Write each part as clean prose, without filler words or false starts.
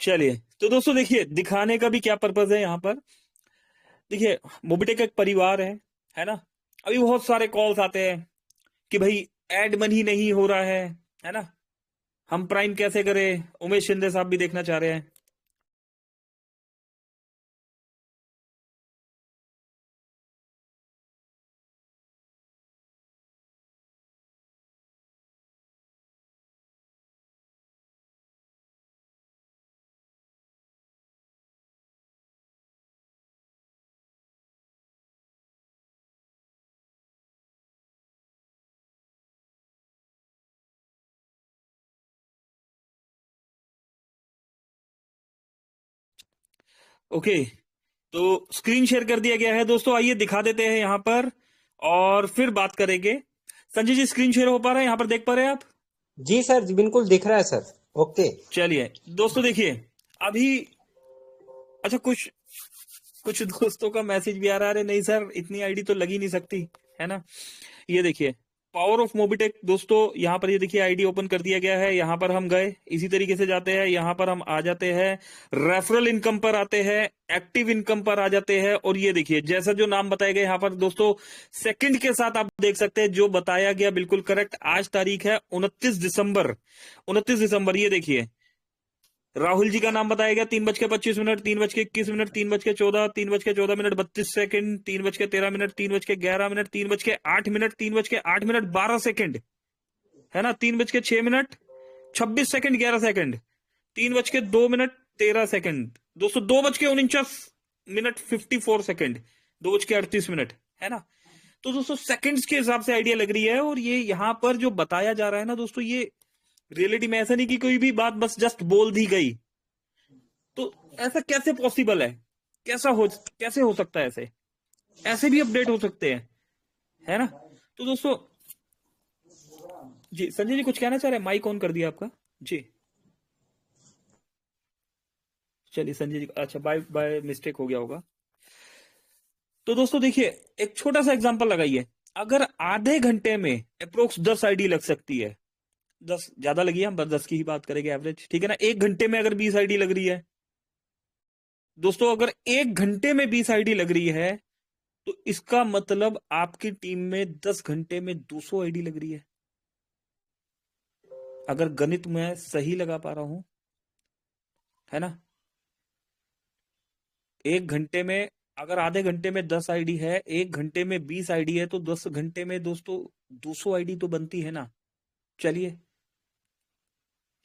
चलिए, तो दोस्तों देखिए, दिखाने का भी क्या पर्पज है यहाँ पर। देखिए, मोबिटेक एक परिवार है ना। अभी बहुत सारे कॉल्स आते हैं कि भाई एड मनी नहीं हो रहा है ना। हम प्राइम कैसे करें, उमेश शिंदे साहब भी देखना चाह रहे हैं। ओके, तो स्क्रीन शेयर कर दिया गया है दोस्तों, आइए दिखा देते हैं यहाँ पर और फिर बात करेंगे। संजय जी, स्क्रीन शेयर हो पा रहा है, यहाँ पर देख पा रहे हैं आप? जी सर, जी बिल्कुल दिख रहा है सर। ओके। चलिए दोस्तों देखिए, अभी अच्छा, कुछ कुछ दोस्तों का मैसेज भी आ रहा है, अरे नहीं सर इतनी आईडी तो लगी नहीं सकती, है ना। ये देखिए, पावर ऑफ मोबिटेक दोस्तों, यहाँ पर ये देखिए आईडी ओपन कर दिया गया है। यहाँ पर हम गए, इसी तरीके से जाते हैं, यहाँ पर हम आ जाते हैं, रेफरल इनकम पर आते हैं, एक्टिव इनकम पर आ जाते हैं, और ये देखिए जैसा जो नाम बताए गए यहाँ पर दोस्तों, सेकंड के साथ आप देख सकते हैं जो बताया गया बिल्कुल करेक्ट। आज तारीख है 29 दिसंबर, 29 दिसंबर। ये देखिए, राहुल जी का नाम बताया गया 3:25, 3:21, 3:14, 3:14, 32 सेकंड, 3:13, 3:11, 3:08, 3:08, 12 सेकंड, है ना। 3:06, 26 सेकंड, 11 सेकंड, 3:02, 13 सेकंड, दोस्तों 2:49, 54 सेकंड, 2:38, है ना। तो दोस्तों सेकंड्स के हिसाब से आइडिया लग रही है, और ये यहाँ पर जो बताया जा रहा है ना दोस्तों, ये रियलिटी में ऐसा नहीं कि कोई भी बात बस जस्ट बोल दी गई। तो ऐसा कैसे पॉसिबल है, कैसे हो सकता है ऐसे, ऐसे भी अपडेट हो सकते हैं, है ना। तो दोस्तों जी, संजय जी कुछ कहना चाह रहे हैं, माइक ऑन कर दिया आपका जी। चलिए संजय जी, अच्छा बाय बाय मिस्टेक हो गया होगा। तो दोस्तों देखिए, एक छोटा सा एग्जांपल लगाइए, अगर आधे घंटे में अप्रोक्स 10 आईडी लग सकती है, 10 ज्यादा लगी है, हम बस 10 की ही बात करेंगे एवरेज, ठीक है ना। एक घंटे में अगर 20 आईडी लग रही है दोस्तों, अगर एक घंटे में 20 आईडी लग रही है, तो इसका मतलब आपकी टीम में 10 घंटे में 200 आईडी लग रही है, अगर गणित में सही लगा पा रहा हूं, है ना। एक घंटे में, अगर आधे घंटे में 10 आईडी है, एक घंटे में 20 आईडी है, तो 10 घंटे में दोस्तों 200 आईडी तो बनती है ना। चलिए,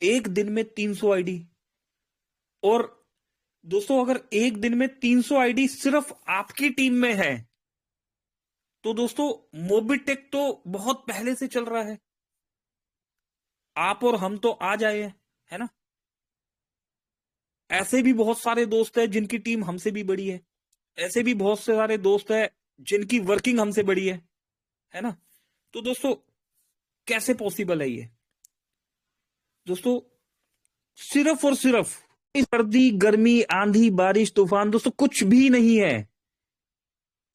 एक दिन में 300 आईडी, और दोस्तों अगर एक दिन में 300 आईडी सिर्फ आपकी टीम में है, तो दोस्तों मोबिटेक तो बहुत पहले से चल रहा है, आप और हम तो आ जाए हैं, है ना। ऐसे भी बहुत सारे दोस्त हैं जिनकी टीम हमसे भी बड़ी है, ऐसे भी बहुत से सारे दोस्त हैं जिनकी वर्किंग हमसे बड़ी है ना। तो दोस्तों कैसे पॉसिबल है ये दोस्तों, सिर्फ और सिर्फ इस सर्दी गर्मी आंधी बारिश तूफान दोस्तों कुछ भी नहीं है,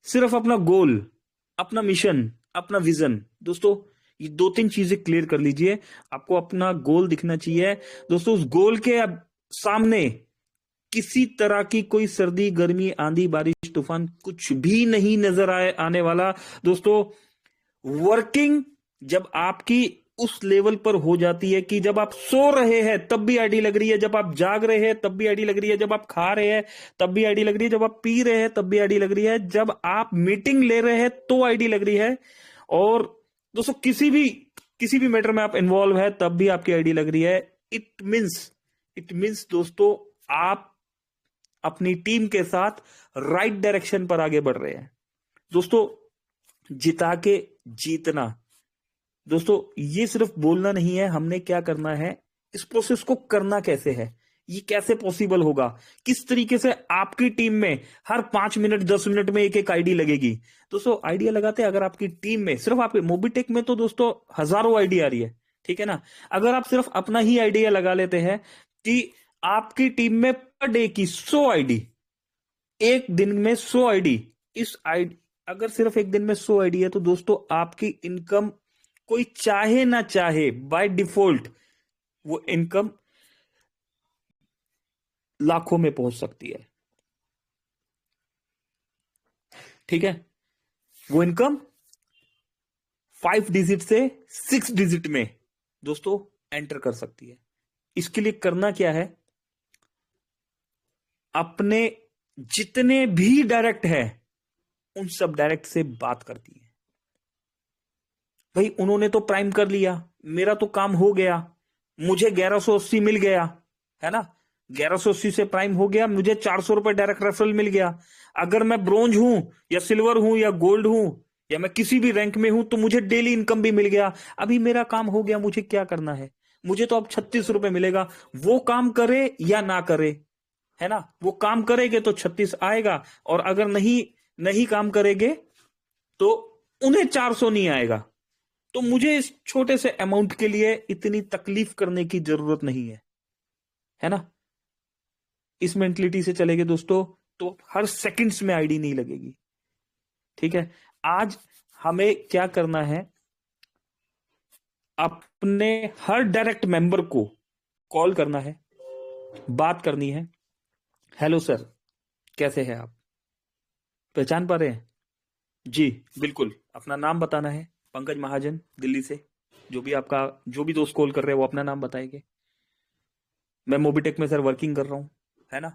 सिर्फ अपना गोल, अपना मिशन, अपना विजन। दोस्तों ये 2-3 चीजें क्लियर कर लीजिए, आपको अपना गोल दिखना चाहिए दोस्तों। उस गोल के सामने किसी तरह की कोई सर्दी गर्मी आंधी बारिश तूफान कुछ भी नहीं नजर आने वाला दोस्तों। वर्किंग जब आपकी उस लेवल पर हो जाती है कि जब आप सो रहे हैं तब भी आईडी लग रही है, जब आप जाग रहे हैं तब भी आईडी लग रही है, जब आप खा रहे हैं तब भी आईडी लग रही है, जब आप पी रहे हैं तब भी आईडी लग रही है, जब आप मीटिंग ले रहे हैं तो आईडी लग रही है, और दोस्तों किसी भी मैटर में आप इन्वॉल्व है तब भी आपकी आईडी लग रही है। इट मीन्स दोस्तों, आप अपनी टीम के साथ राइट डायरेक्शन पर आगे बढ़ रहे हैं दोस्तों। जिता के जीतना दोस्तों, ये सिर्फ बोलना नहीं है, हमने क्या करना है, इस प्रोसेस को करना कैसे है, ये कैसे पॉसिबल होगा, किस तरीके से आपकी टीम में हर 5 मिनट 10 मिनट में एक एक आईडी लगेगी दोस्तों। आइडिया लगाते हैं, अगर आपकी टीम में सिर्फ आपके मोबिटेक में तो दोस्तों हजारों आईडी आ रही है, ठीक है ना। अगर आप सिर्फ अपना ही आइडिया लगा लेते हैं कि आपकी टीम में पर डे की 100 आईडी, एक दिन में 100 आईडी, इस आईडी अगर सिर्फ एक दिन में 100 आईडी है, तो दोस्तों आपकी इनकम कोई चाहे ना चाहे बाय डिफॉल्ट वो इनकम लाखों में पहुंच सकती है। ठीक है, वो इनकम 5 डिजिट से 6 डिजिट में दोस्तों एंटर कर सकती है। इसके लिए करना क्या है, अपने जितने भी डायरेक्ट है उन सब डायरेक्ट से बात करती है। भाई उन्होंने तो प्राइम कर लिया, मेरा तो काम हो गया, मुझे 1180 मिल गया, है ना, 1180 से प्राइम हो गया, मुझे 400 रुपए डायरेक्ट रेफरल मिल गया। अगर मैं ब्रोंज हूं या सिल्वर हूं या गोल्ड हूं या मैं किसी भी रैंक में हूं तो मुझे डेली इनकम भी मिल गया। अभी मेरा काम हो गया, मुझे क्या करना है, मुझे तो अब 36 रुपए मिलेगा। वो काम करे या ना करे, है ना, वो काम करेंगे तो 36 आएगा, और अगर नहीं नहीं काम करेंगे तो उन्हें 400 नहीं आएगा। तो मुझे इस छोटे से अमाउंट के लिए इतनी तकलीफ करने की जरूरत नहीं है ना। इस मेंटलिटी से चलेंगे दोस्तों तो हर सेकंड्स में आईडी नहीं लगेगी। ठीक है, आज हमें क्या करना है, अपने हर डायरेक्ट मेंबर को कॉल करना है, बात करनी है। हेलो सर, कैसे हैं आप, पहचान पा रहे हैं? जी बिल्कुल, अपना नाम बताना है। पंकज महाजन, दिल्ली से। जो भी दोस्त कॉल कर रहे हैं वो अपना नाम बताएंगे। मैं मोबिटेक में सर वर्किंग कर रहा हूँ, है ना।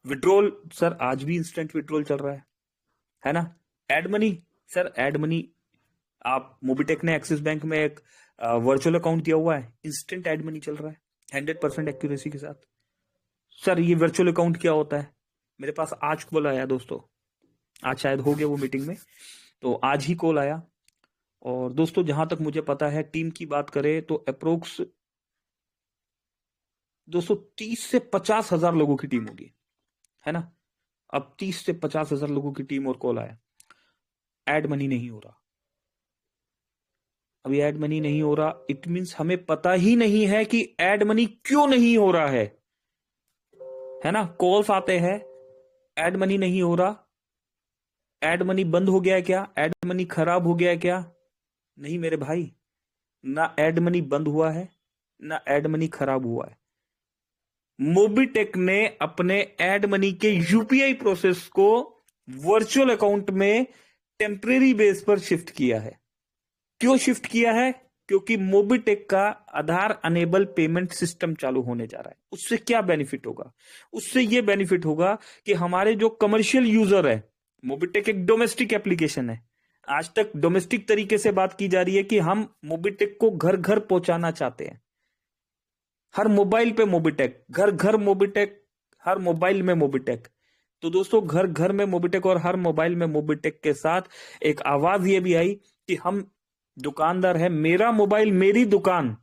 विड्रॉल सर आज भी इंस्टेंट विड्रॉल चल रहा है ना। Add money sir, add money आप मोबिटेक ने एक्सिस बैंक में एक वर्चुअल अकाउंट दिया हुआ है, इंस्टेंट एड मनी चल रहा है 100% एक्यूरेसी के साथ। सर ये वर्चुअल अकाउंट क्या होता है, मेरे पास आज कॉल आया दोस्तों, आज शायद हो गया वो मीटिंग में, तो आज ही कॉल आया। और दोस्तों जहां तक मुझे पता है, टीम की बात करें तो अप्रोक्स दोस्तों 30 से 50 हजार लोगों की टीम होगी, है ना। अब 30 से 50 हजार लोगों की टीम और कॉल आया, एड मनी नहीं हो रहा। अभी एड मनी नहीं हो रहा, इट मींस हमें पता ही नहीं है कि एड मनी क्यों नहीं हो रहा है ना। कॉल्स आते हैं, एड मनी नहीं हो रहा, एड मनी बंद हो गया है क्या, एड मनी खराब हो गया है क्या? नहीं मेरे भाई, ना एड मनी बंद हुआ है ना एड मनी खराब हुआ है। मोबिटेक ने अपने एड मनी के यूपीआई प्रोसेस को वर्चुअल अकाउंट में टेम्परेरी बेस पर शिफ्ट किया है। क्यों शिफ्ट किया है? क्योंकि मोबिटेक का आधार अनेबल पेमेंट सिस्टम चालू होने जा रहा है। उससे क्या बेनिफिट होगा? उससे यह बेनिफिट होगा कि हमारे जो कमर्शियल यूजर है, मोबिटेक एक डोमेस्टिक एप्लीकेशन है, आज तक डोमेस्टिक तरीके से बात की जा रही है कि हम मोबिटेक को घर घर पहुंचाना चाहते हैं। हर मोबाइल पे मोबिटेक, घर घर मोबिटेक, हर मोबाइल में मोबिटेक। तो दोस्तों घर घर में मोबिटेक और हर मोबाइल में मोबिटेक के साथ एक आवाज ये भी आई कि हम दुकानदार है, मेरा मोबाइल मेरी दुकान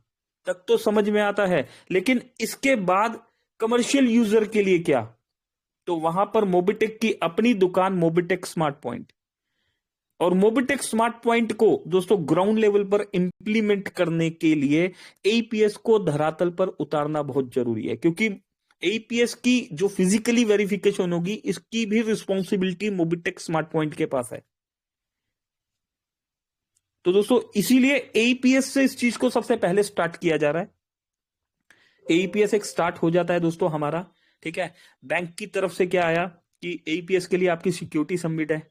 तक तो समझ में आता है, लेकिन इसके बाद कमर्शियल यूजर के लिए क्या? तो वहां पर मोबिटेक की अपनी दुकान मोबिटेक स्मार्ट पॉइंट, और मोबिटेक स्मार्ट पॉइंट को दोस्तों ग्राउंड लेवल पर इंप्लीमेंट करने के लिए एईपीएस को धरातल पर उतारना बहुत जरूरी है, क्योंकि एईपीएस की जो फिजिकली वेरिफिकेशन होगी इसकी भी रिस्पॉन्सिबिलिटी मोबिटेक स्मार्ट पॉइंट के पास है। तो दोस्तों इसीलिए एईपीएस से इस चीज को सबसे पहले स्टार्ट किया जा रहा है। एईपीएस एक स्टार्ट हो जाता है दोस्तों हमारा, ठीक है। बैंक की तरफ से क्या आया कि एईपीएस के लिए आपकी सिक्योरिटी सबमिट है,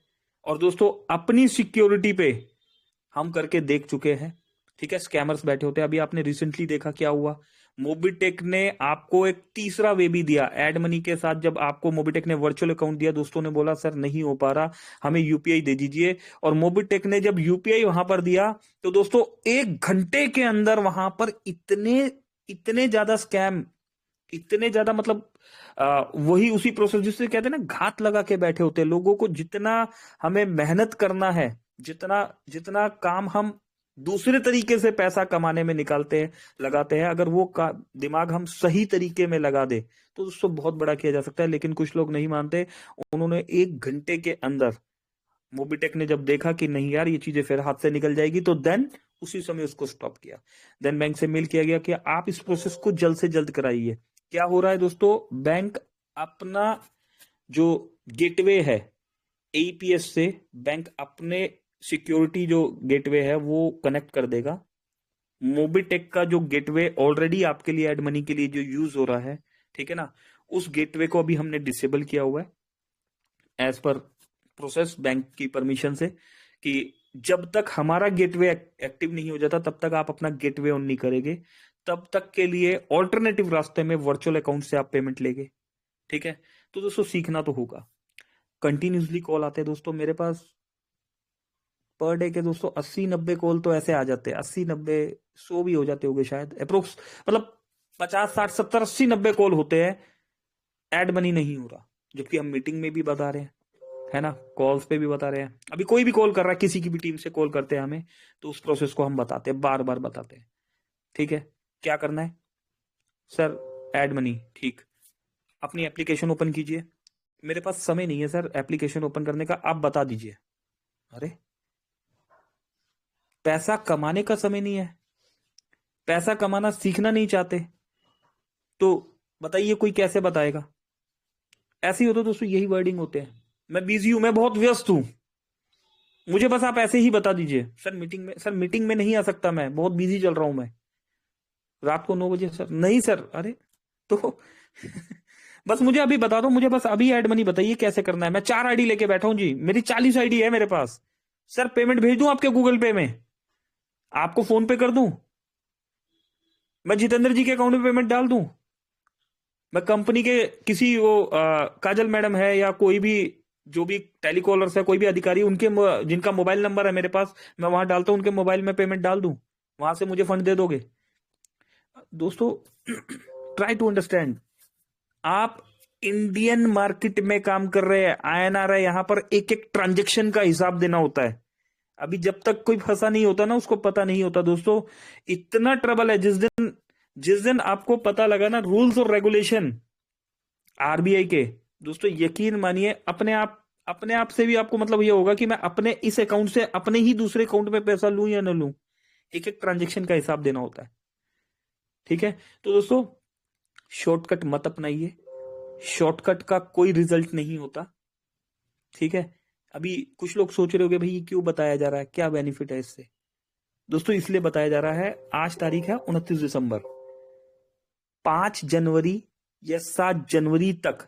और दोस्तों अपनी सिक्योरिटी पे हम करके देख चुके हैं, ठीक है। स्कैमर्स बैठे होते हैं, अभी आपने रिसेंटली देखा क्या हुआ, मोबिटेक ने आपको एक तीसरा वे भी दिया एड मनी के साथ। जब आपको मोबिटेक ने वर्चुअल अकाउंट दिया, दोस्तों ने बोला सर नहीं हो पा रहा, हमें यूपीआई दे दीजिए। और मोबिटेक ने जब यूपीआई वहां पर दिया तो दोस्तों 1 घंटे के अंदर वहां पर इतने इतने ज्यादा स्कैम, इतने ज्यादा मतलब वही उसी प्रोसेस जिससे कहते हैं ना घात लगा के बैठे होते हैं लोगों को। जितना हमें मेहनत करना है, जितना जितना काम हम दूसरे तरीके से पैसा कमाने में निकालते हैं, लगाते हैं, अगर वो दिमाग हम सही तरीके में लगा दे तो उसको बहुत बड़ा किया जा सकता है। लेकिन कुछ लोग नहीं मानते, उन्होंने 1 घंटे के अंदर, मोबिटेक ने जब देखा कि नहीं यार ये चीजें फिर हाथ से निकल जाएगी, तो देन उसी समय उसको स्टॉप किया। देन बैंक से मेल किया गया कि आप इस प्रोसेस को जल्द से जल्द कराइए। क्या हो रहा है दोस्तों, बैंक अपना जो गेटवे है एईपीएस से, बैंक अपने सिक्योरिटी जो गेटवे है वो कनेक्ट कर देगा। मोबिटेक का जो गेटवे ऑलरेडी आपके लिए एड मनी के लिए जो यूज हो रहा है, ठीक है ना। उस गेटवे को अभी हमने डिसेबल किया हुआ है एज पर प्रोसेस बैंक की परमिशन से, कि जब तक हमारा गेटवे एक्टिव नहीं हो जाता तब तक आप अपना गेटवे ऑन नहीं करेंगे, तब तक के लिए ऑल्टरनेटिव रास्ते में वर्चुअल अकाउंट से आप पेमेंट लेंगे। ठीक है। तो दोस्तों सीखना तो होगा। कंटिन्यूसली कॉल आते हैं दोस्तों मेरे पास, पर डे के दोस्तों 80-90 कॉल तो ऐसे आ जाते हैं, 80-90 100 भी हो जाते होंगे शायद अप्रोक्स, मतलब 50-60-70-80-90 कॉल होते हैं, एड मनी नहीं हो रहा, जबकि हम मीटिंग में भी बता रहे हैं, है ना, कॉल्स पे भी बता रहे हैं। अभी कोई भी कॉल कर रहा है, किसी की भी टीम से कॉल करते हैं हमें, तो उस प्रोसेस को हम बताते हैं, बार बार बताते हैं। ठीक है, क्या करना है सर? एड मनी, ठीक। अपनी एप्लीकेशन ओपन कीजिए। मेरे पास समय नहीं है सर एप्लीकेशन ओपन करने का, आप बता दीजिए। अरे, पैसा कमाने का समय नहीं है, पैसा कमाना सीखना नहीं चाहते, तो बताइए कोई कैसे बताएगा? ऐसे ही होता दोस्तों, यही वर्डिंग होते हैं, मैं बिजी हूं, मैं बहुत व्यस्त हूं, मुझे बस आप ऐसे ही बता दीजिए। सर मीटिंग में, सर मीटिंग में नहीं आ सकता, मैं बहुत बिजी चल रहा हूं, मैं रात को 9 बजे सर, नहीं सर। अरे, तो बस मुझे अभी बता दो, मुझे बस अभी एड मनी बताइए कैसे करना है। मैं 4 आईडी लेके बैठा हूं जी, मेरी 40 आईडी है मेरे पास। सर पेमेंट भेज दूं आपके गूगल पे में, आपको फोन पे कर दूं, मैं जितेंद्र जी के अकाउंट में पेमेंट डाल दूं, मैं कंपनी के किसी वो काजल मैडम है या कोई भी जो भी टेलीकॉलर्स है, कोई भी अधिकारी, उनके जिनका मोबाइल नंबर है मेरे पास, मैं वहां डालता हूं, उनके मोबाइल में पेमेंट डाल दूं, वहां से मुझे फंड दे दोगे? दोस्तों ट्राई टू अंडरस्टैंड, आप इंडियन मार्केट में काम कर रहे हैं, आईएनआर है, यहां पर एक एक ट्रांजेक्शन का हिसाब देना होता है। अभी जब तक कोई फंसा नहीं होता ना, उसको पता नहीं होता दोस्तों, इतना ट्रबल है। जिस दिन आपको पता लगा ना रूल्स और रेगुलेशन आरबीआई के, दोस्तों यकीन मानिए अपने आप से भी आपको मतलब ये होगा कि मैं अपने इस अकाउंट से अपने ही दूसरे अकाउंट में पैसा लूं या ना लूं, एक एक ट्रांजेक्शन का हिसाब देना होता है। ठीक है, तो दोस्तों शॉर्टकट मत अपनाइए, शॉर्टकट का कोई रिजल्ट नहीं होता। ठीक है, अभी कुछ लोग सोच रहे होंगे भाई ये क्यों बताया जा रहा है, क्या बेनिफिट है इससे? दोस्तों इसलिए बताया जा रहा है, आज तारीख है 29 दिसंबर, 5 जनवरी या 7 जनवरी तक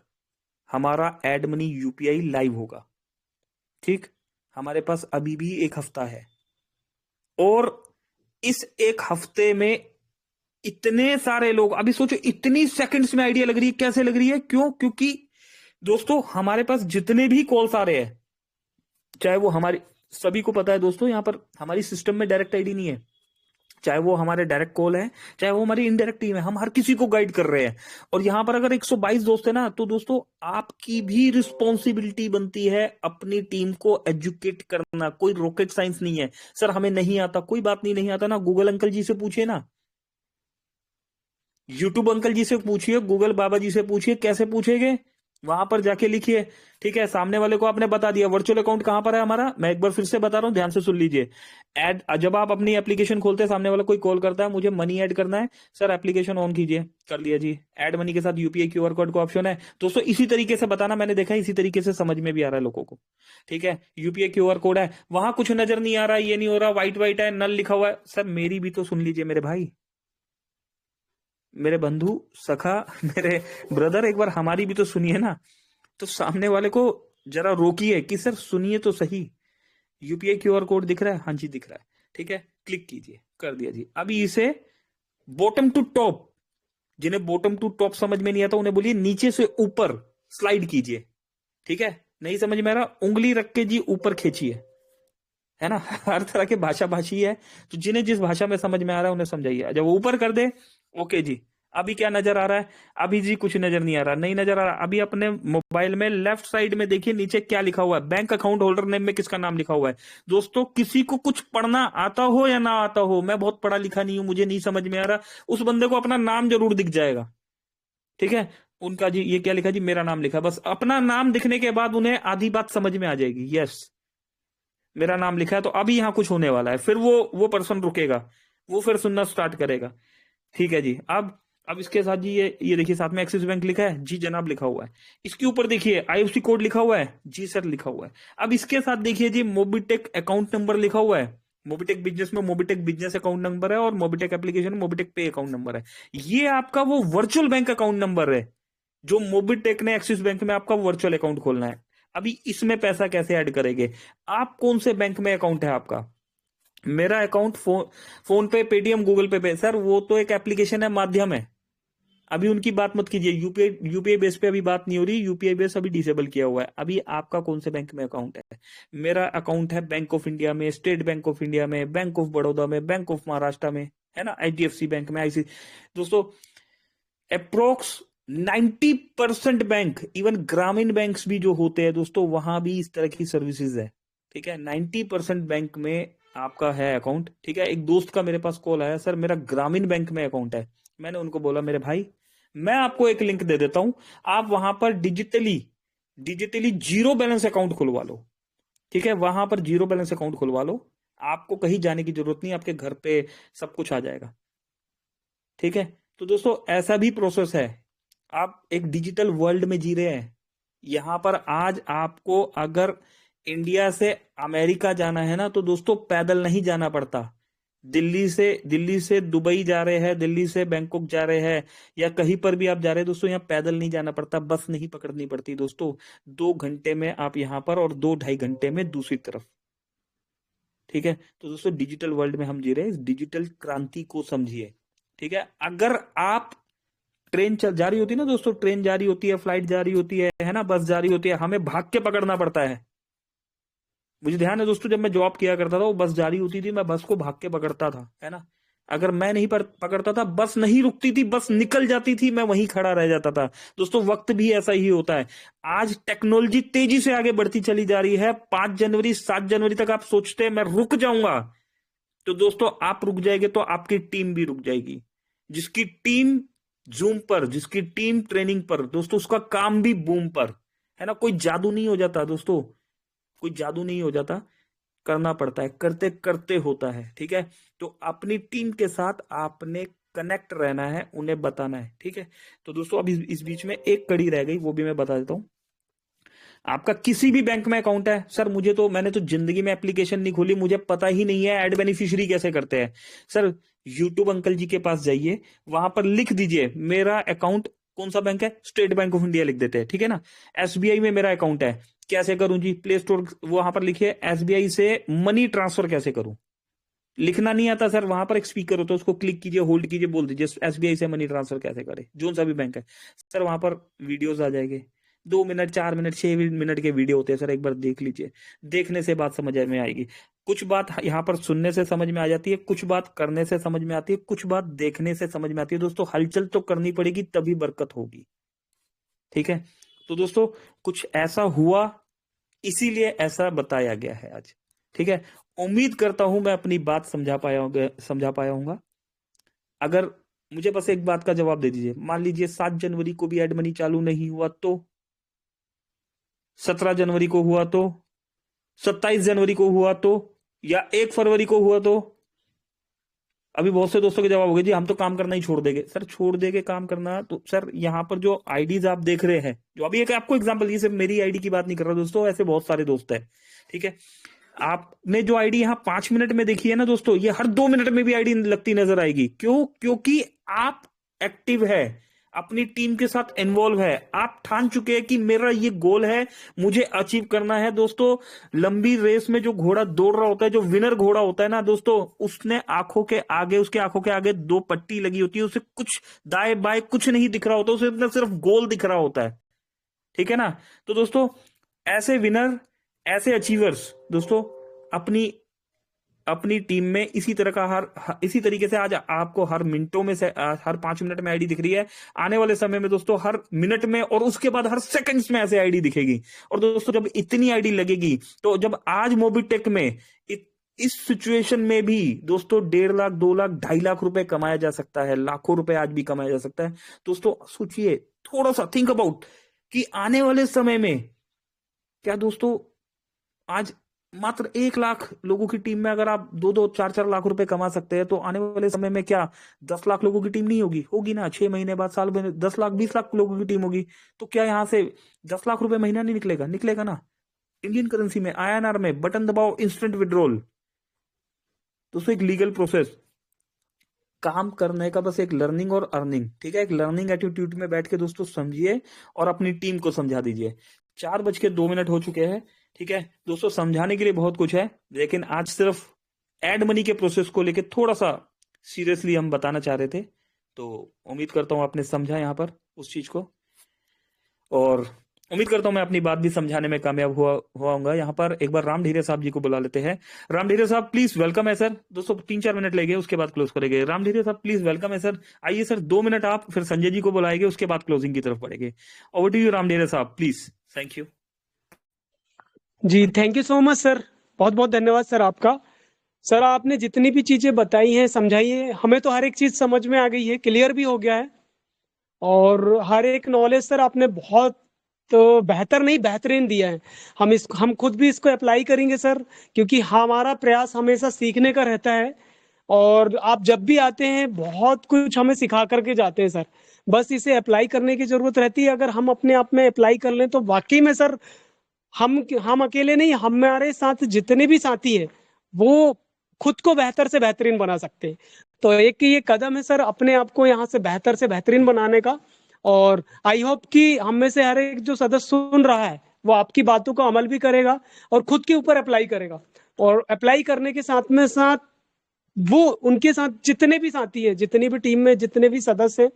हमारा एड मनी यूपीआई लाइव होगा। ठीक, हमारे पास अभी भी एक हफ्ता है, और इस एक हफ्ते में इतने सारे लोग, अभी सोचो इतनी सेकंड्स में आइडिया लग रही है, कैसे लग रही है, क्यों? क्योंकि दोस्तों हमारे पास जितने भी कॉल्स आ रहे हैं, चाहे वो हमारी, सभी को पता है दोस्तों यहां पर हमारी सिस्टम में डायरेक्ट आईडी नहीं है, चाहे वो हमारे डायरेक्ट कॉल है, चाहे वो हमारी इनडायरेक्ट टीम है, हम हर किसी को गाइड कर रहे हैं। और यहां पर अगर 122 दोस्त है ना, तो दोस्तों आपकी भी रिस्पॉन्सिबिलिटी बनती है अपनी टीम को एजुकेट करना। कोई रॉकेट साइंस नहीं है सर, हमें नहीं आता, कोई बात नहीं, नहीं आता ना, गूगल अंकल जी से पूछिए ना, यूट्यूब अंकल जी से पूछिए, गूगल बाबा जी से पूछिए, कैसे पूछेंगे? वहां पर जाके लिखिए। ठीक है, सामने वाले को आपने बता दिया वर्चुअल अकाउंट कहां पर है हमारा, मैं एक बार फिर से बता रहा हूं, ध्यान से सुन लीजिए। ऐड, जब आप अपनी एप्लीकेशन खोलते हैं, सामने वाला कोई कॉल करता है, मुझे मनी ऐड करना है, सर एप्लीकेशन ऑन कीजिए, कर लिया जी, ऐड मनी के साथ यूपीआई क्यूआर कोड का ऑप्शन है। दोस्तों इसी तरीके से बताना, मैंने देखा है इसी तरीके से समझ में भी आ रहा है लोगों को। ठीक है, यूपीआई क्यूआर कोड है, वहां कुछ नजर नहीं आ रहा, ये नहीं हो रहा, व्हाइट व्हाइट है, नल लिखा हुआ है, सर मेरी भी तो सुन लीजिए मेरे भाई, मेरे बंधु, सखा, मेरे ब्रदर, एक बार हमारी भी तो सुनिए ना। तो सामने वाले को जरा रोकिए कि सर सुनिए तो सही, यूपीआई क्यूआर कोड दिख रहा है? हाँ जी दिख रहा है। ठीक है, क्लिक कीजिए, कर दिया जी। अभी इसे बॉटम टू टॉप, जिन्हें बॉटम टू टॉप समझ में नहीं आता उन्हें बोलिए नीचे से ऊपर स्लाइड कीजिए। ठीक है, नहीं समझ में आ रहा, उंगली रख के जी ऊपर खींचिए, है ना। हर तरह के भाषा भाषी है, तो जिन्हें जिस भाषा में समझ में आ रहा है उन्हें समझाइए। जब वो ऊपर कर दे, ओके जी, अभी क्या नजर आ रहा है? अभी जी कुछ नजर नहीं आ रहा, नहीं नजर आ रहा। अभी अपने मोबाइल में लेफ्ट साइड में देखिए नीचे क्या लिखा हुआ है, बैंक अकाउंट होल्डर नेम में किसका नाम लिखा हुआ है। दोस्तों किसी को कुछ पढ़ना आता हो या ना आता हो, मैं बहुत पढ़ा लिखा नहीं हूं, मुझे नहीं समझ में आ रहा, उस बंदे को अपना नाम जरूर दिख जाएगा। ठीक है, उनका जी ये क्या लिखा जी, मेरा नाम लिखा, बस अपना नाम दिखने के बाद उन्हें आधी बात समझ में आ जाएगी, यस मेरा नाम लिखा है, तो अभी यहां कुछ होने वाला है, फिर वो पर्सन रुकेगा, वो फिर सुनना स्टार्ट करेगा। ठीक है जी, अब इसके साथ जी ये देखिए, साथ में एक्सिस बैंक लिखा है, जी जनाब लिखा हुआ है। इसके ऊपर देखिए आईएफएससी कोड लिखा हुआ है, जी सर लिखा हुआ है। अब इसके साथ देखिए जी मोबिटेक अकाउंट नंबर लिखा हुआ है, मोबिटेक बिजनेस में मोबिटेक बिजनेस अकाउंट नंबर है, और मोबिटेक एप्लीकेशन मोबिटेक पे अकाउंट नंबर है। ये आपका वो वर्चुअल बैंक अकाउंट नंबर है जो मोबिटेक ने एक्सिस बैंक में आपका वर्चुअल अकाउंट खोलना है। अभी इसमें पैसा कैसे ऐड करेंगे? आप कौन से बैंक में अकाउंट है आपका? मेरा अकाउंट फोन पे, पेटीएम, गूगल पे सर वो तो एक एप्लीकेशन है, माध्यम है। अभी उनकी बात मत कीजिए। यूपीआई बेस पे अभी बात नहीं हो रही। यूपीआई बेस अभी डिसेबल किया हुआ है। अभी आपका कौन से बैंक में अकाउंट है? मेरा अकाउंट है बैंक ऑफ इंडिया में, स्टेट बैंक ऑफ इंडिया में, बैंक ऑफ बड़ौदा में, बैंक ऑफ महाराष्ट्र में, है ना, एचडीएफसी बैंक में, आईसी। दोस्तों अप्रोक्स 90% बैंक, इवन ग्रामीण बैंक्स भी जो होते हैं दोस्तों, वहां भी इस तरह की सर्विसेज है। ठीक है, 90% बैंक में आपका है अकाउंट। ठीक है, एक दोस्त का मेरे पास कॉल आया, सर मेरा ग्रामीण बैंक में अकाउंट है। मैंने उनको बोला मेरे भाई मैं आपको एक लिंक दे देता हूं, आप वहां पर digitally digitally zero balance account खुलवा लो। ठीक है, वहां पर जीरो बैलेंस अकाउंट खुलवा लो, आपको कहीं जाने की जरूरत नहीं, आपके घर पे सब कुछ आ जाएगा। ठीक है, तो दोस्तों ऐसा भी प्रोसेस है। आप एक डिजिटल वर्ल्ड में जी रहे हैं। यहां पर आज आपको अगर इंडिया से अमेरिका जाना है ना, तो दोस्तों पैदल नहीं जाना पड़ता। दिल्ली से दुबई जा रहे हैं, दिल्ली से बैंकॉक जा रहे हैं, या कहीं पर भी आप जा रहे हैं दोस्तों, यहाँ पैदल नहीं जाना पड़ता, बस नहीं पकड़नी पड़ती दोस्तों। 2 घंटे में आप यहाँ पर, और 2-2.5 घंटे में दूसरी तरफ। ठीक है, तो दोस्तों डिजिटल वर्ल्ड में हम जी रहे हैं, इस डिजिटल क्रांति को समझिए। ठीक है, अगर आप ट्रेन चल जा रही होती है ना दोस्तों, ट्रेन जा रही होती है, फ्लाइट जा रही होती है ना, बस जा रही होती है, हमें भाग के पकड़ना पड़ता है। मुझे ध्यान है दोस्तों, जब मैं जॉब किया करता था, वो बस जा रही होती थी, मैं बस को भाग के पकड़ता था, है ना। अगर मैं नहीं पकड़ता था, बस नहीं रुकती थी, बस निकल जाती थी, मैं वहीं खड़ा रह जाता था। दोस्तों वक्त भी ऐसा ही होता है। आज टेक्नोलॉजी तेजी से आगे बढ़ती चली जा रही है। 5 जनवरी 7 जनवरी तक आप सोचते हैं मैं रुक जाऊंगा, तो दोस्तों आप रुक जाएंगे तो आपकी टीम भी रुक जाएगी। जिसकी टीम जूम पर, जिसकी टीम ट्रेनिंग पर, दोस्तों उसका काम भी बूम पर, है ना। कोई जादू नहीं हो जाता दोस्तों, कोई जादू नहीं हो जाता, करना पड़ता है, करते करते होता है। ठीक है, तो अपनी टीम के साथ आपने कनेक्ट रहना है, उन्हें बताना है। ठीक है, तो दोस्तों अब इस बीच में एक कड़ी रह गई, वो भी मैं बता देता हूं। आपका किसी भी बैंक में अकाउंट है, सर मैंने तो जिंदगी में एप्लीकेशन नहीं खोली, मुझे पता ही नहीं है ऐड बेनिफिशियरी कैसे करते हैं। सर यूट्यूब अंकल जी के पास जाइए, वहां पर लिख दीजिए मेरा अकाउंट कौन सा बैंक है, स्टेट बैंक ऑफ इंडिया लिख देते हैं। ठीक है ना, एसबीआई में मेरा अकाउंट है, कैसे करूं जी, प्ले स्टोर वहां पर लिखिए एसबीआई से मनी ट्रांसफर कैसे करूं। लिखना नहीं आता सर, वहां पर एक स्पीकर होता है, उसको क्लिक कीजिए, होल्ड कीजिए, बोल दीजिए एसबीआई से मनी ट्रांसफर कैसे करे, जो सा भी बैंक है। सर वहां पर वीडियोस आ जाएंगे, 2 मिनट, 4 मिनट, 6 मिनट के वीडियो होते हैं सर, एक बार देख लीजिए। देखने से बात समझ में आएगी। कुछ बात यहाँ पर सुनने से समझ में आ जाती है, कुछ बात करने से समझ में आती है, कुछ बात देखने से समझ में आती है। दोस्तों हलचल तो करनी पड़ेगी, तभी बरकत होगी। ठीक है, तो दोस्तों कुछ ऐसा हुआ, इसीलिए ऐसा बताया गया है आज। ठीक है, उम्मीद करता हूं मैं अपनी बात समझा पाया हूंगा। अगर मुझे बस एक बात का जवाब दे दीजिए, मान लीजिए 7 जनवरी को भी एड मनी चालू नहीं हुआ तो, 17 जनवरी को हुआ तो, 27 जनवरी को हुआ तो, या 1 फरवरी को हुआ तो। अभी बहुत से दोस्तों के जवाब हो गए जी हम तो काम करना ही छोड़ देंगे। सर छोड़ देंगे काम करना, तो सर यहाँ पर जो आईडीज आप देख रहे हैं, जो अभी एक आपको एग्जांपल, ये सिर्फ मेरी आईडी की बात नहीं कर रहा दोस्तों, ऐसे बहुत सारे दोस्त हैं। ठीक है, आपने जो आईडी यहाँ 5 मिनट में देखी है ना दोस्तों, ये हर 2 मिनट में भी आईडी लगती नजर आएगी। क्यों? क्योंकि आप एक्टिव है, अपनी टीम के साथ इन्वॉल्व है, आप ठान चुके हैं कि मेरा ये गोल है, मुझे अचीव करना है। दोस्तों लंबी रेस में जो घोड़ा दौड़ रहा होता है, जो विनर घोड़ा होता है ना दोस्तों, उसने आंखों के आगे, उसके आंखों के आगे 2 पट्टी लगी होती है, उसे कुछ दाएं बाएं कुछ नहीं दिख रहा होता, उसे इतना सिर्फ गोल दिख रहा होता है। ठीक है ना, तो दोस्तों ऐसे विनर, ऐसे अचीवर्स दोस्तों अपनी अपनी टीम में इसी तरह का इसी तरीके से आज आपको हर मिनटों में से हर 5 मिनट में आईडी दिख रही है। आने वाले समय में दोस्तों हर मिनट में और उसके बाद हर सेकंड्स में ऐसे आईडी दिखेगी। और दोस्तों जब इतनी आईडी लगेगी, तो जब आज मोबिटेक में इस सिचुएशन में भी दोस्तों 1.5 लाख, 2 लाख, 2.5 लाख रुपए कमाया जा सकता है, लाखों रुपए आज भी कमाया जा सकता है। दोस्तों सोचिए, थोड़ा सा थिंक अबाउट कि आने वाले समय में क्या दोस्तों, आज मात्र 1 लाख लोगों की टीम में अगर आप 2-2, 4-4 लाख रुपए कमा सकते हैं, तो आने वाले समय में क्या 10 लाख लोगों की टीम नहीं होगी? होगी ना। 6 महीने बाद, साल में 10 लाख, 20 लाख लोगों की टीम होगी। तो क्या यहां से 10 लाख रुपए महीना नहीं निकलेगा? निकलेगा ना, इंडियन करेंसी में, आईएनआर में, बटन दबाओ, इंस्टेंट विड्रॉल। दोस्तों एक लीगल प्रोसेस, काम करने का बस एक लर्निंग और अर्निंग, ठीक है, एक लर्निंग एटीट्यूड में बैठ के दोस्तों समझिए और अपनी टीम को समझा दीजिए। 4:02 हो चुके हैं, ठीक है दोस्तों, समझाने के लिए बहुत कुछ है, लेकिन आज सिर्फ एड मनी के प्रोसेस को लेके थोड़ा सा सीरियसली हम बताना चाह रहे थे। तो उम्मीद करता हूं आपने समझा यहाँ पर उस चीज को, और उम्मीद करता हूं मैं अपनी बात भी समझाने में कामयाब हुआ हूंगा। यहाँ पर एक बार राम ढीरे साहब जी को बुला लेते हैं। राम ढीरे साहब प्लीज वेलकम है सर। दोस्तों 3-4 मिनट लगेंगे, उसके बाद क्लोज करेंगे। राम ढीरे साहब प्लीज वेलकम है सर। आइए सर, 2 मिनट आप, फिर संजय जी को बुलाएंगे, उसके बाद क्लोजिंग की तरफ बढ़ेंगे। Over to you Ram Dhire साहब, प्लीज। Thank you. जी, thank you so much sir. बहुत बहुत धन्यवाद सर आपका। सर आपने जितनी भी चीजें बताई हैं, समझाई है, हमें तो हर एक चीज समझ में आ गई है, क्लियर भी हो गया है। और हर एक नॉलेज सर आपने बहुत बेहतर नहीं बेहतरीन दिया है। हम खुद भी इसको अप्लाई करेंगे सर, क्योंकि हमारा प्रयास हमेशा सीखने का रहता है। और आप जब भी आते हैं बहुत कुछ हमें सिखा करके जाते हैं सर। बस इसे अप्लाई करने की जरूरत रहती है। अगर हम अपने आप में अप्लाई कर लें तो वाकई में सर हम अकेले नहीं, हमारे साथ जितने भी साथी हैं वो खुद को बेहतर से बेहतरीन बना सकते हैं। तो एक ये कदम है सर अपने आप को यहाँ से बेहतरीन बनाने का। और आई होप कि हम में से हर एक जो सदस्य सुन रहा है वो आपकी बातों को अमल भी करेगा और खुद के ऊपर अप्लाई करेगा। और अप्लाई करने के साथ में साथ वो उनके साथ जितने भी साथी है, जितनी भी टीम में जितने भी सदस्य हैं,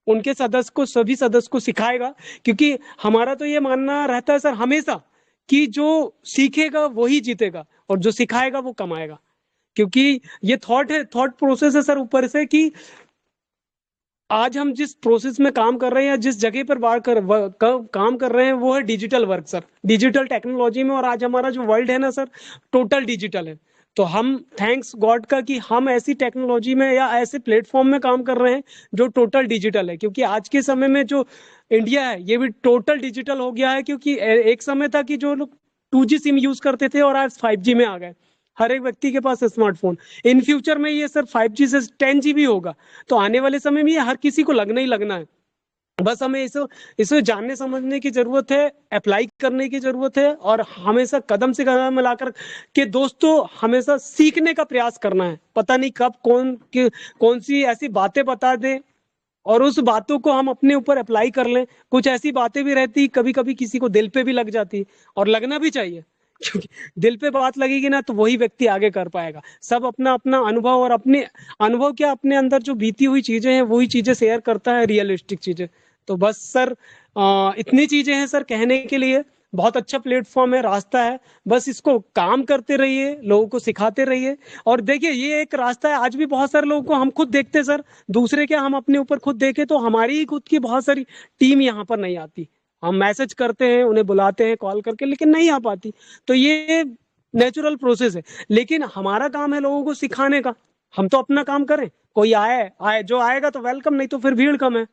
उनके सदस्य को, सभी सदस्य को सिखाएगा। क्योंकि हमारा तो ये मानना रहता है सर हमेशा कि जो सीखेगा वही जीतेगा और जो सिखाएगा वो कमाएगा। क्योंकि ये थॉट प्रोसेस है सर ऊपर से कि आज हम जिस प्रोसेस में काम कर रहे हैं या जिस जगह पर काम कर रहे हैं वो है digital work sir, digital technology में। और आज हमारा जो वर्ल्ड है ना सर, टोटल डिजिटल है। तो हम थैंक्स गॉड का कि हम ऐसी टेक्नोलॉजी में या ऐसे प्लेटफॉर्म में काम कर रहे हैं जो टोटल डिजिटल है। क्योंकि आज के समय में जो इंडिया है ये भी टोटल डिजिटल हो गया है। क्योंकि एक समय था कि जो लोग 2G सिम यूज करते थे और आज 5G में आ गए, हर एक व्यक्ति के पास स्मार्टफोन। इन फ्यूचर में ये सर 5G से 10G भी होगा। तो आने वाले समय में ये हर किसी को लगना ही लगना है। बस हमें इसे जानने समझने की जरूरत है, अप्लाई करने की जरूरत है, और हमेशा कदम से कदम मिलाकर के दोस्तों हमेशा सीखने का प्रयास करना है। पता नहीं कब कौन सी ऐसी बातें बता दे और उस बातों को हम अपने ऊपर अप्लाई कर लें। कुछ ऐसी बातें भी रहती, कभी कभी किसी को दिल पे भी लग जाती, और लगना भी चाहिए। क्योंकि दिल पे बात लगेगी ना तो वही व्यक्ति आगे कर पाएगा। सब अपना अपना अनुभव और अपने अनुभव क्या, अपने अंदर जो बीती हुई चीजें हैं वही चीजें शेयर करता है, रियलिस्टिक चीजें। तो बस सर इतनी चीजें हैं सर कहने के लिए। बहुत अच्छा प्लेटफॉर्म है, रास्ता है। बस इसको काम करते रहिए, लोगों को सिखाते रहिए। और देखिए ये एक रास्ता है। आज भी बहुत सारे लोगों को हम खुद देखते हैं सर, दूसरे क्या हम अपने ऊपर खुद देखें तो हमारी ही खुद की बहुत सारी टीम यहाँ पर नहीं आती। हम मैसेज करते हैं, उन्हें बुलाते हैं कॉल करके, लेकिन नहीं आ पाती। तो ये नेचुरल प्रोसेस है। लेकिन हमारा काम है लोगों को सिखाने का। हम तो अपना काम करें, कोई आए जो आएगा तो वेलकम, नहीं तो फिर भीड़ कम है।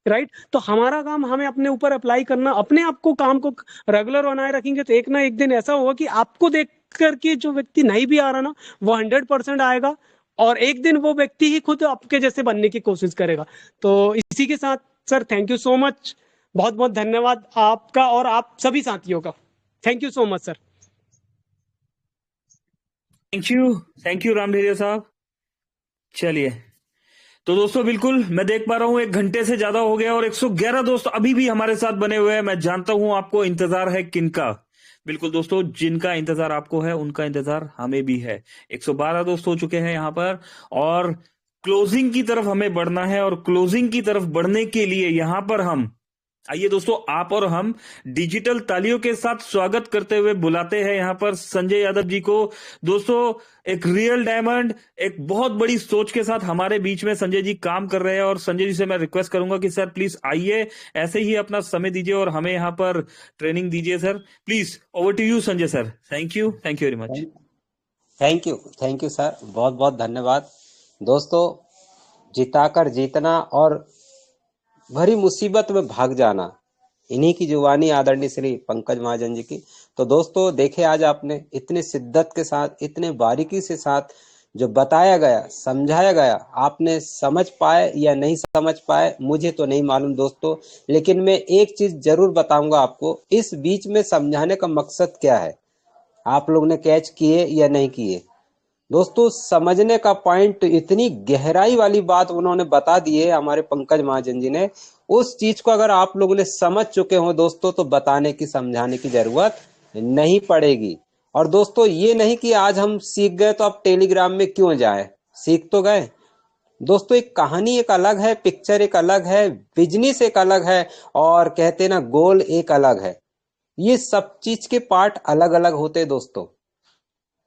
राइट। तो हमारा काम हमें अपने ऊपर अप्लाई करना, अपने आप को काम को रेगुलर बनाए रखेंगे तो एक ना एक दिन ऐसा होगा कि आपको देख करके जो व्यक्ति नहीं भी आ रहा ना वो 100% आएगा। और एक दिन वो व्यक्ति ही खुद आपके जैसे बनने की कोशिश करेगा। तो इसी के साथ sir thank you so much. बहुत बहुत धन्यवाद आपका और आप सभी साथियों का। Thank you so much sir. Thank you Ram Dheriya साहब। चलिए तो दोस्तों बिल्कुल मैं देख पा रहा हूं 1 घंटे से ज्यादा हो गया और 111 दोस्त अभी भी हमारे साथ बने हुए हैं। मैं जानता हूं आपको इंतजार है किनका। बिल्कुल दोस्तों, जिनका इंतजार आपको है उनका इंतजार हमें भी है। 112 दोस्त हो चुके हैं यहां पर, और क्लोजिंग की तरफ हमें बढ़ना है। और क्लोजिंग की तरफ बढ़ने के लिए यहां पर हम, आइए दोस्तों, आप और हम डिजिटल तालियों के साथ स्वागत करते हुए बुलाते हैं यहां पर संजय यादव जी को। दोस्तों एक रियल डायमंड, एक बहुत बड़ी सोच के साथ हमारे बीच में संजय जी काम कर रहे हैं। और संजय जी से मैं रिक्वेस्ट करूंगा कि सर प्लीज आइए, ऐसे ही अपना समय दीजिए और हमें यहां पर ट्रेनिंग दीजिए sir. Please over to you Sanjay sir. Thank you very much. Thank you sir, बहुत बहुत धन्यवाद। दोस्तों, जिताकर जीतना और भरी मुसीबत में भाग जाना, इन्हीं की जुबानी आदरणीय श्री पंकज महाजन जी की। तो दोस्तों देखे आज आपने इतने शिद्दत के साथ, इतने बारीकी से साथ जो बताया गया, समझाया गया, आपने समझ पाए या नहीं समझ पाए मुझे तो नहीं मालूम दोस्तों। लेकिन मैं एक चीज जरूर बताऊंगा आपको, इस बीच में समझाने का मकसद क्या है, आप लोग ने कैच किए या नहीं किए। दोस्तों समझने का पॉइंट, इतनी गहराई वाली बात उन्होंने बता दी है हमारे पंकज महाजन जी ने। उस चीज को अगर आप लोगों ने समझ चुके हो दोस्तों, तो बताने की समझाने की जरूरत नहीं पड़ेगी। और दोस्तों ये नहीं कि आज हम सीख गए तो अब टेलीग्राम में क्यों जाए, सीख तो गए दोस्तों। एक कहानी एक अलग है, पिक्चर एक अलग है, बिजनेस एक अलग है, और कहते ना गोल एक अलग है। ये सब चीज के पार्ट अलग अलग होते हैं दोस्तों।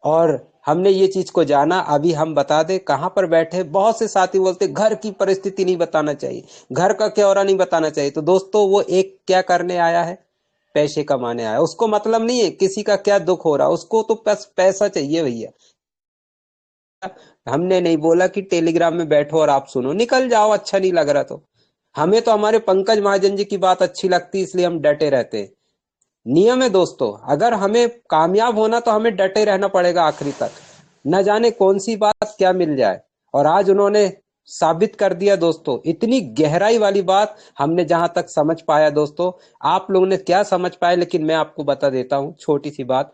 और हमने ये चीज को जाना। अभी हम बता दें कहां पर बैठे, बहुत से साथी बोलते घर की परिस्थिति नहीं बताना चाहिए, घर का क्योरा नहीं बताना चाहिए। तो दोस्तों वो एक क्या करने आया है, पैसे कमाने आया। उसको मतलब नहीं है किसी का क्या दुख हो रहा, उसको तो बस पैसा चाहिए भैया। हमने नहीं बोला कि टेलीग्राम में बैठो और आप सुनो, निकल जाओ अच्छा नहीं लग रहा तो। हमें तो हमारे पंकज महाजन जी की बात अच्छी लगती है, इसलिए हम डटे रहते हैं। नियम है दोस्तों, अगर हमें कामयाब होना तो हमें डटे रहना पड़ेगा आखिरी तक। न जाने कौन सी बात क्या मिल जाए। और आज उन्होंने साबित कर दिया दोस्तों, इतनी गहराई वाली बात हमने जहां तक समझ पाया दोस्तों। आप लोगों ने क्या समझ पाए, लेकिन मैं आपको बता देता हूं छोटी सी बात।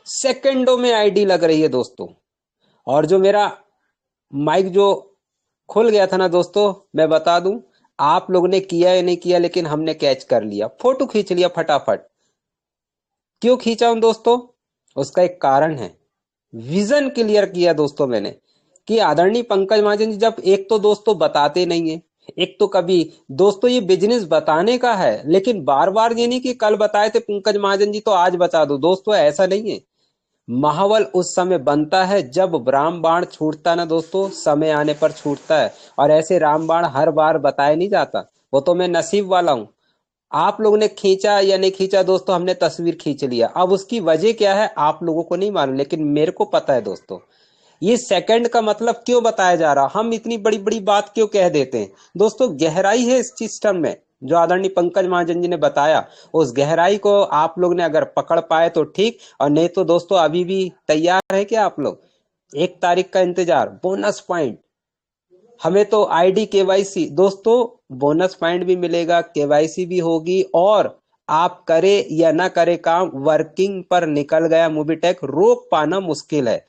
सेकंडों में आईडी लग रही है दोस्तों। और जो मेरा माइक जो खुल गया था ना दोस्तों, मैं बता दूं, आप लोगों ने किया या नहीं किया, लेकिन हमने कैच कर लिया, फोटो खींच लिया फटाफट। क्यों खींचा हूं दोस्तों, उसका एक कारण है। विजन क्लियर किया दोस्तों मैंने, कि आदरणीय पंकज महाजन जी जब एक तो दोस्तों बताते नहीं है, एक तो कभी दोस्तों ये बिजनेस बताने का है, लेकिन बार बार ये नहीं कि कल बताए थे पंकज महाजन जी तो आज बता दो। दोस्तों ऐसा नहीं है। महावल उस समय बनता है जब रामबाण छूटता है ना दोस्तों, समय आने पर छूटता है। और ऐसे रामबाण हर बार बताया नहीं जाता, वो तो मैं नसीब वाला हूं। आप लोगों ने खींचा या नहीं खींचा दोस्तों, हमने तस्वीर खींच लिया। अब उसकी वजह क्या है आप लोगों को नहीं मालूम, लेकिन मेरे को पता है दोस्तों। ये सेकंड का मतलब क्यों बताया जा रहा, हम इतनी बड़ी बड़ी बात क्यों कह देते हैं दोस्तों। गहराई है इस सिस्टम में, जो आदरणीय पंकज महाजन जी ने बताया। उस गहराई को आप लोग ने अगर पकड़ पाए तो ठीक, और नहीं तो दोस्तों अभी भी तैयार है क्या आप लोग, 1 तारीख का इंतजार, बोनस पॉइंट। हमें तो आईडी केवाईसी दोस्तों, बोनस पॉइंट भी मिलेगा, केवाईसी भी होगी। और आप करे या ना करे काम, वर्किंग पर निकल गया मोबिटेक, रोक पाना मुश्किल है।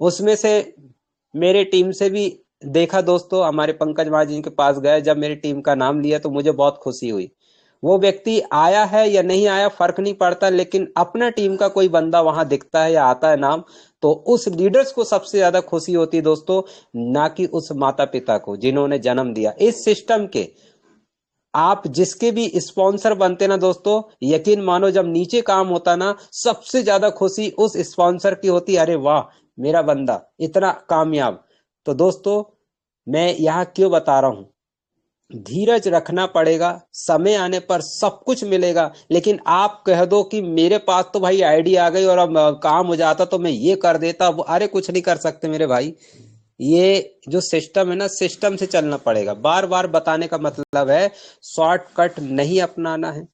उसमें से मेरे टीम से भी देखा दोस्तों, हमारे पंकज महाजन के पास गए, जब मेरी टीम का नाम लिया तो मुझे बहुत खुशी हुई। वो व्यक्ति आया है या नहीं आया फर्क नहीं पड़ता, लेकिन अपना टीम का कोई बंदा वहां दिखता है या आता है नाम, तो उस लीडर्स को सबसे ज्यादा खुशी होती है दोस्तों, ना कि उस माता पिता को जिन्होंने जन्म दिया इस सिस्टम के। आप जिसके भी स्पॉन्सर बनते ना दोस्तों, यकीन मानो जब नीचे काम होता ना, सबसे ज्यादा खुशी उस स्पॉन्सर की होती, अरे वाह मेरा बंदा इतना कामयाब। तो दोस्तों मैं यहाँ क्यों बता रहा हूं, धीरज रखना पड़ेगा, समय आने पर सब कुछ मिलेगा। लेकिन आप कह दो कि मेरे पास तो भाई आईडी आ गई और अब काम हो जाता तो मैं ये कर देता, अरे कुछ नहीं कर सकते मेरे भाई। ये जो सिस्टम है ना, सिस्टम से चलना पड़ेगा। बार बार बताने का मतलब है शॉर्टकट नहीं अपनाना है,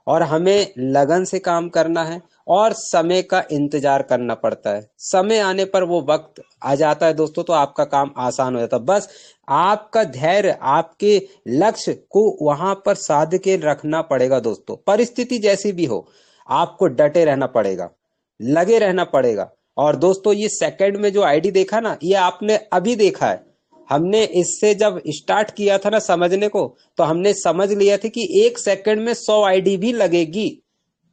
और हमें लगन से काम करना है, और समय का इंतजार करना पड़ता है। समय आने पर वो वक्त आ जाता है दोस्तों, तो आपका काम आसान हो जाता है। बस आपका धैर्य, आपके लक्ष्य को वहां पर साध के रखना पड़ेगा दोस्तों। परिस्थिति जैसी भी हो, आपको डटे रहना पड़ेगा, लगे रहना पड़ेगा। और दोस्तों ये सेकंड में जो आईडी देखा ना, ये आपने अभी देखा है। हमने इससे जब स्टार्ट किया था ना समझने को, तो हमने समझ लिया था कि 1 सेकंड में 100 आईडी भी लगेगी।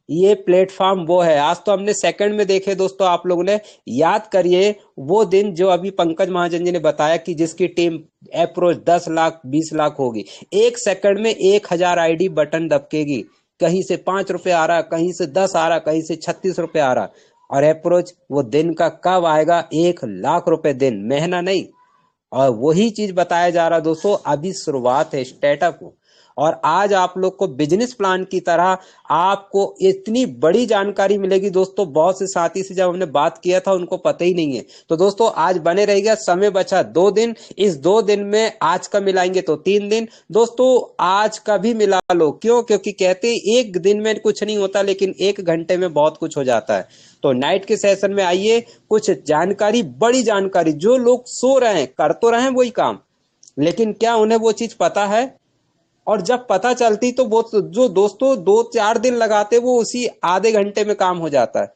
ये प्लेटफॉर्म वो है। आज तो हमने सेकंड में देखे दोस्तों, आप लोगों ने याद करिए वो दिन जो अभी पंकज महाजन जी ने बताया कि जिसकी टीम अप्रोच 10 लाख 20 लाख होगी, 1 सेकंड में 1000 आईडी बटन दबकेगी। कहीं से 5 रुपए आ रहा, कहीं से 10 आ रहा, कहीं से 36 रुपए आ रहा। और अप्रोच वो दिन का कब आएगा, 1 लाख रुपए दिन, महीना नहीं। और वही चीज बताया जा रहा दोस्तों, अभी शुरुआत है, स्टार्टअप। और आज आप लोग को बिजनेस प्लान की तरह आपको इतनी बड़ी जानकारी मिलेगी दोस्तों। बहुत से साथी से जब हमने बात किया था उनको पता ही नहीं है। तो दोस्तों आज बने रहेगा, समय बचा 2 दिन, इस 2 दिन में आज का मिलाएंगे तो 3 दिन दोस्तों, आज का भी मिला लो। क्यों, क्योंकि कहते एक दिन में कुछ नहीं होता, लेकिन 1 घंटे में बहुत कुछ हो जाता है। तो नाइट के सेशन में आइए, कुछ जानकारी, बड़ी जानकारी। जो लोग सो रहे हैं, कर तो रहे हैं वही काम, लेकिन क्या उन्हें वो चीज पता है? और जब पता चलती तो वो जो दोस्तों 2-4 दिन लगाते, वो उसी आधे घंटे में काम हो जाता है।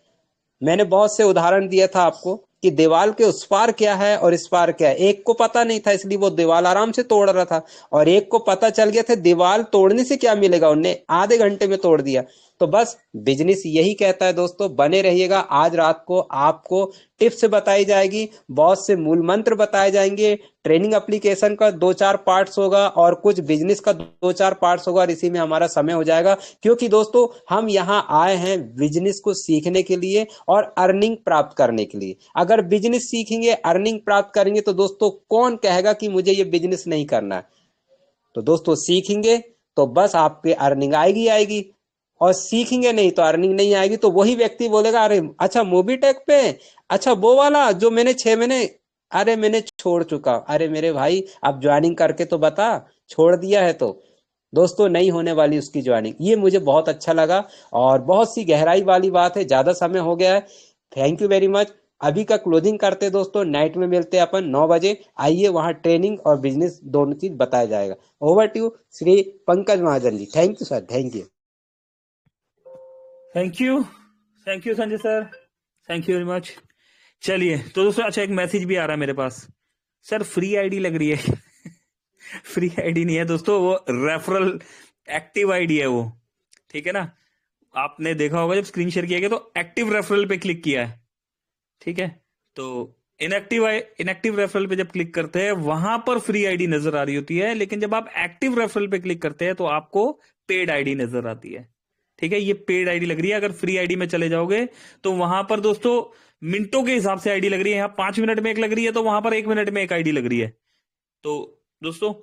मैंने बहुत से उदाहरण दिया था आपको कि दीवार के उस पार क्या है और इस पार क्या है। एक को पता नहीं था, इसलिए वो दीवार आराम से तोड़ रहा था, और एक को पता चल गया था दीवार तोड़ने से क्या मिलेगा, उन्हें आधे घंटे में तोड़ दिया। तो बस बिजनेस यही कहता है दोस्तों, बने रहिएगा। आज रात को आपको टिप्स बताई जाएगी, बहुत से मूल मंत्र बताए जाएंगे, ट्रेनिंग एप्लीकेशन का 2-4 पार्ट्स होगा और कुछ बिजनेस का 2-4 पार्ट्स होगा, और इसी में हमारा समय हो जाएगा। क्योंकि दोस्तों हम यहाँ आए हैं बिजनेस को सीखने के लिए और अर्निंग प्राप्त करने के लिए। अगर बिजनेस सीखेंगे, अर्निंग प्राप्त करेंगे, तो दोस्तों कौन कहेगा कि मुझे ये बिजनेस नहीं करना है। तो दोस्तों सीखेंगे तो बस आपके अर्निंग आएगी आएगी, और सीखेंगे नहीं तो अर्निंग नहीं आएगी। तो वही व्यक्ति बोलेगा अरे अच्छा मोबीटेक पे, अच्छा वो वाला जो मैंने 6 महीने, अरे मैंने छोड़ चुका। अरे मेरे भाई अब ज्वाइनिंग करके तो बता, छोड़ दिया है तो दोस्तों नहीं होने वाली उसकी ज्वाइनिंग। ये मुझे बहुत अच्छा लगा और बहुत सी गहराई वाली बात है। ज्यादा समय हो गया है, थैंक यू वेरी मच। अभी का क्लोजिंग करते दोस्तों, नाइट में मिलते हैं अपन 9 बजे। आइए वहां ट्रेनिंग और बिजनेस दोनों चीज बताया जाएगा। Over to you Shri Pankaj Mahajan ji. Thank you sir, thank you. Thank you Sanjay sir, thank you very much. चलिए तो दोस्तों, अच्छा एक मैसेज भी आ रहा है मेरे पास, सर फ्री आईडी लग रही है। फ्री आईडी नहीं है दोस्तों, वो रेफरल एक्टिव आईडी है वो, ठीक है ना। आपने देखा होगा जब स्क्रीन शेयर किया गया तो एक्टिव रेफरल पे क्लिक किया है, ठीक है। तो इनएक्टिव रेफरल पे जब क्लिक करते हैं वहां पर फ्री आईडी नजर आ रही होती है, लेकिन जब आप एक्टिव रेफरल पे क्लिक करते हैं तो आपको पेड आईडी नजर आती है, ठीक है। ये पेड आईडी लग रही है। अगर फ्री आईडी में चले जाओगे तो वहां पर दोस्तों मिनटों के हिसाब से आईडी लग रही है। यहाँ 5 मिनट में एक लग रही है, तो वहां पर 1 मिनट में एक आईडी लग रही है। तो दोस्तों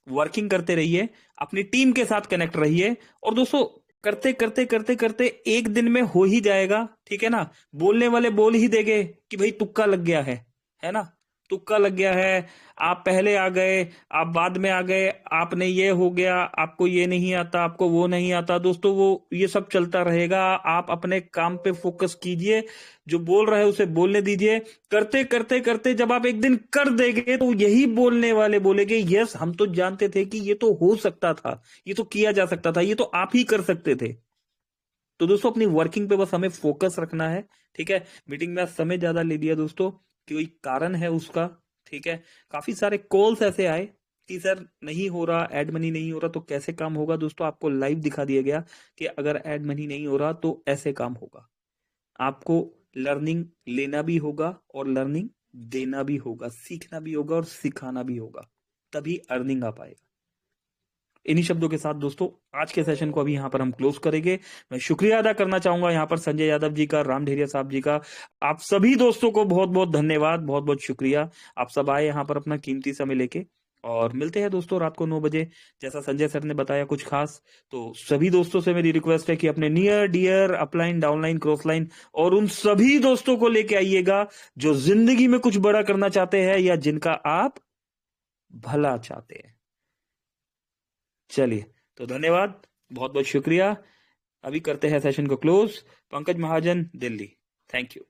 वर्किंग करते रहिए, अपनी टीम के साथ कनेक्ट रहिए, और दोस्तों करते करते करते करते एक दिन में हो ही जाएगा, ठीक है ना। बोलने वाले बोल ही देंगे कि भाई तुक्का लग गया है ना, तुक्का लग गया है, आप पहले आ गए, आप बाद में आ गए, आपने ये हो गया, आपको ये नहीं आता, आपको वो नहीं आता। दोस्तों वो ये सब चलता रहेगा। आप अपने काम पे फोकस कीजिए, जो बोल रहे हैं उसे बोलने दीजिए। करते करते करते जब आप एक दिन कर देंगे तो यही बोलने वाले बोलेंगे यस हम तो जानते थे कि ये तो हो सकता था, ये तो किया जा सकता था, ये तो आप ही कर सकते थे। तो दोस्तों अपनी वर्किंग पे बस हमें फोकस रखना है, ठीक है। मीटिंग में समय ज्यादा ले लिया दोस्तों, कोई कारण है उसका, ठीक है। काफी सारे कॉल्स ऐसे आए कि सर नहीं हो रहा, एड मनी नहीं हो रहा, तो कैसे काम होगा। दोस्तों आपको लाइव दिखा दिया गया कि अगर एड मनी नहीं हो रहा तो ऐसे काम होगा। आपको लर्निंग लेना भी होगा और लर्निंग देना भी होगा, सीखना भी होगा और सिखाना भी होगा, तभी अर्निंग आ पाएगा। इन्हीं शब्दों के साथ दोस्तों आज के सेशन को अभी यहाँ पर हम क्लोज करेंगे। मैं शुक्रिया अदा करना चाहूंगा यहाँ पर संजय यादव जी का, राम ढेरिया साहब जी का। आप सभी दोस्तों को बहुत बहुत धन्यवाद, बहुत बहुत शुक्रिया। आप सब आए यहाँ पर अपना कीमती समय लेके, और मिलते हैं दोस्तों रात को 9 बजे। जैसा संजय सर ने बताया कुछ खास, तो सभी दोस्तों से मेरी रिक्वेस्ट है कि अपने near dear upline downline cross line और उन सभी दोस्तों को लेके आइएगा जो जिंदगी में कुछ बड़ा करना चाहते हैं या जिनका आप भला चाहते हैं। चलिए तो धन्यवाद, बहुत बहुत शुक्रिया। अभी करते हैं सेशन को close. Pankaj Mahajan, Delhi. Thank you.